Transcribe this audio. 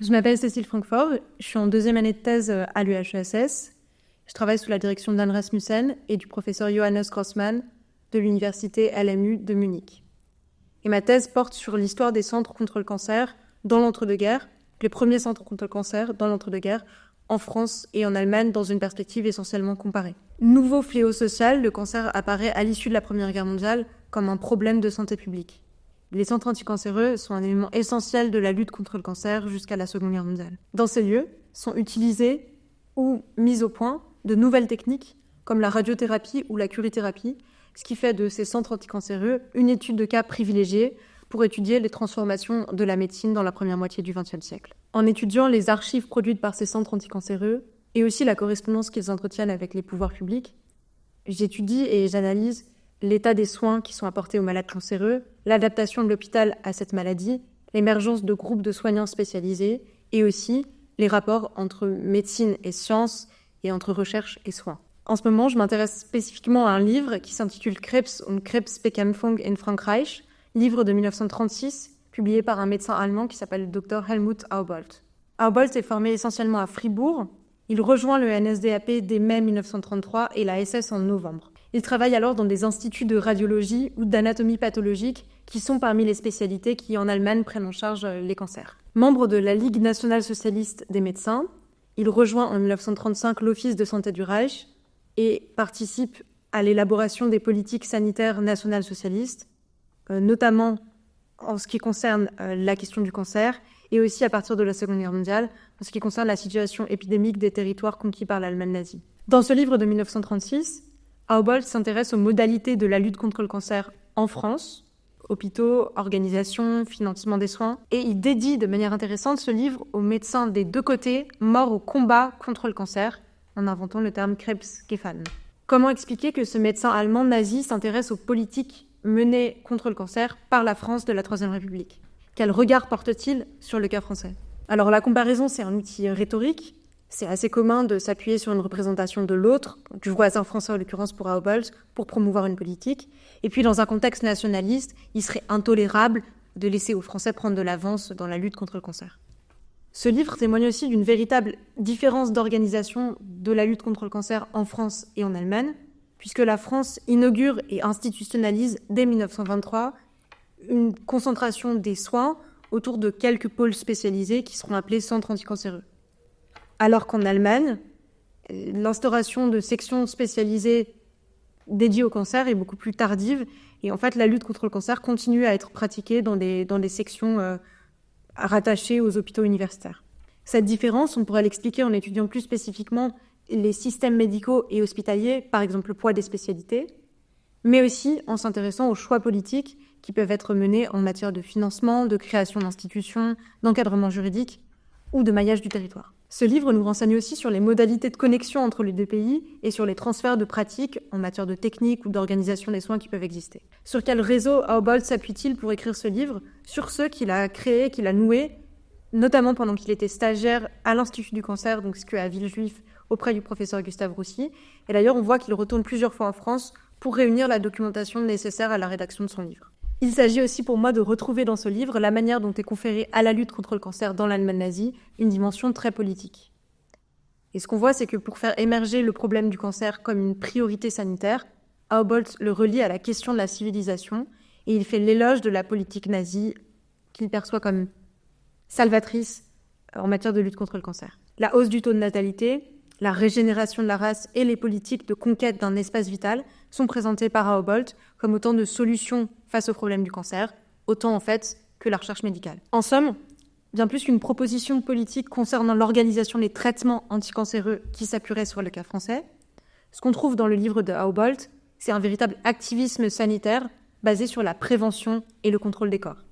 Je m'appelle Cécile Francfort, je suis en deuxième année de thèse à l'UHESS. Je travaille sous la direction d'Anne Rasmussen et du professeur Johannes Grossmann de l'université LMU de Munich. Et ma thèse porte sur l'histoire des centres contre le cancer dans l'entre-deux-guerres, les premiers centres contre le cancer dans l'entre-deux-guerres, en France et en Allemagne, dans une perspective essentiellement comparée. Nouveau fléau social, le cancer apparaît à l'issue de la Première Guerre mondiale comme un problème de santé publique. Les centres anticancéreux sont un élément essentiel de la lutte contre le cancer jusqu'à la Seconde Guerre mondiale. Dans ces lieux sont utilisées ou mises au point de nouvelles techniques comme la radiothérapie ou la curithérapie, ce qui fait de ces centres anticancéreux une étude de cas privilégiée pour étudier les transformations de la médecine dans la première moitié du XXe siècle. En étudiant les archives produites par ces centres anticancéreux et aussi la correspondance qu'ils entretiennent avec les pouvoirs publics, j'étudie et j'analyse l'état des soins qui sont apportés aux malades cancéreux, l'adaptation de l'hôpital à cette maladie, l'émergence de groupes de soignants spécialisés et aussi les rapports entre médecine et sciences et entre recherche et soins. En ce moment, je m'intéresse spécifiquement à un livre qui s'intitule Krebs und Krebsbekämpfung in Frankreich, livre de 1936, publié par un médecin allemand qui s'appelle Dr Helmut Aubold. Aubold est formé essentiellement à Fribourg. Il rejoint le NSDAP dès mai 1933 et la SS en novembre. Il travaille alors dans des instituts de radiologie ou d'anatomie pathologique qui sont parmi les spécialités qui, en Allemagne, prennent en charge les cancers. Membre de la Ligue nationale socialiste des médecins, il rejoint en 1935 l'Office de santé du Reich et participe à l'élaboration des politiques sanitaires nationales socialistes, notamment en ce qui concerne la question du cancer et aussi à partir de la Seconde Guerre mondiale, en ce qui concerne la situation épidémique des territoires conquis par l'Allemagne nazie. Dans ce livre de 1936, Aubold s'intéresse aux modalités de la lutte contre le cancer en France, hôpitaux, organisation, financement des soins, et il dédie de manière intéressante ce livre aux médecins des deux côtés morts au combat contre le cancer, en inventant le terme Krebsgefallen. Comment expliquer que ce médecin allemand nazi s'intéresse aux politiques menées contre le cancer par la France de la Troisième République? Quel regard porte-t-il sur le cas français? Alors la comparaison, c'est un outil rhétorique. C'est assez commun de s'appuyer sur une représentation de l'autre, du voisin français en l'occurrence pour Aubold, pour promouvoir une politique. Et puis dans un contexte nationaliste, il serait intolérable de laisser aux Français prendre de l'avance dans la lutte contre le cancer. Ce livre témoigne aussi d'une véritable différence d'organisation de la lutte contre le cancer en France et en Allemagne, puisque la France inaugure et institutionnalise dès 1923 une concentration des soins autour de quelques pôles spécialisés qui seront appelés centres anticancéreux. Alors qu'en Allemagne, l'instauration de sections spécialisées dédiées au cancer est beaucoup plus tardive. Et en fait, la lutte contre le cancer continue à être pratiquée dans des sections rattachées aux hôpitaux universitaires. Cette différence, on pourrait l'expliquer en étudiant plus spécifiquement les systèmes médicaux et hospitaliers, par exemple le poids des spécialités, mais aussi en s'intéressant aux choix politiques qui peuvent être menés en matière de financement, de création d'institutions, d'encadrement juridique ou de maillage du territoire. Ce livre nous renseigne aussi sur les modalités de connexion entre les deux pays et sur les transferts de pratiques en matière de technique ou d'organisation des soins qui peuvent exister. Sur quel réseau Aubold s'appuie-t-il pour écrire ce livre? Sur ceux qu'il a créés, qu'il a noués, notamment pendant qu'il était stagiaire à l'Institut du cancer, donc à Villejuif, auprès du professeur Gustave Roussy. Et d'ailleurs, on voit qu'il retourne plusieurs fois en France pour réunir la documentation nécessaire à la rédaction de son livre. Il s'agit aussi pour moi de retrouver dans ce livre la manière dont est conférée à la lutte contre le cancer dans l'Allemagne nazie une dimension très politique. Et ce qu'on voit, c'est que pour faire émerger le problème du cancer comme une priorité sanitaire, Aubold le relie à la question de la civilisation et il fait l'éloge de la politique nazie qu'il perçoit comme salvatrice en matière de lutte contre le cancer. La hausse du taux de natalité, la régénération de la race et les politiques de conquête d'un espace vital sont présentées par Aubold comme autant de solutions face au problème du cancer, autant en fait que la recherche médicale. En somme, bien plus qu'une proposition politique concernant l'organisation des traitements anticancéreux qui s'appuierait sur le cas français, ce qu'on trouve dans le livre de Aubold, c'est un véritable activisme sanitaire basé sur la prévention et le contrôle des corps.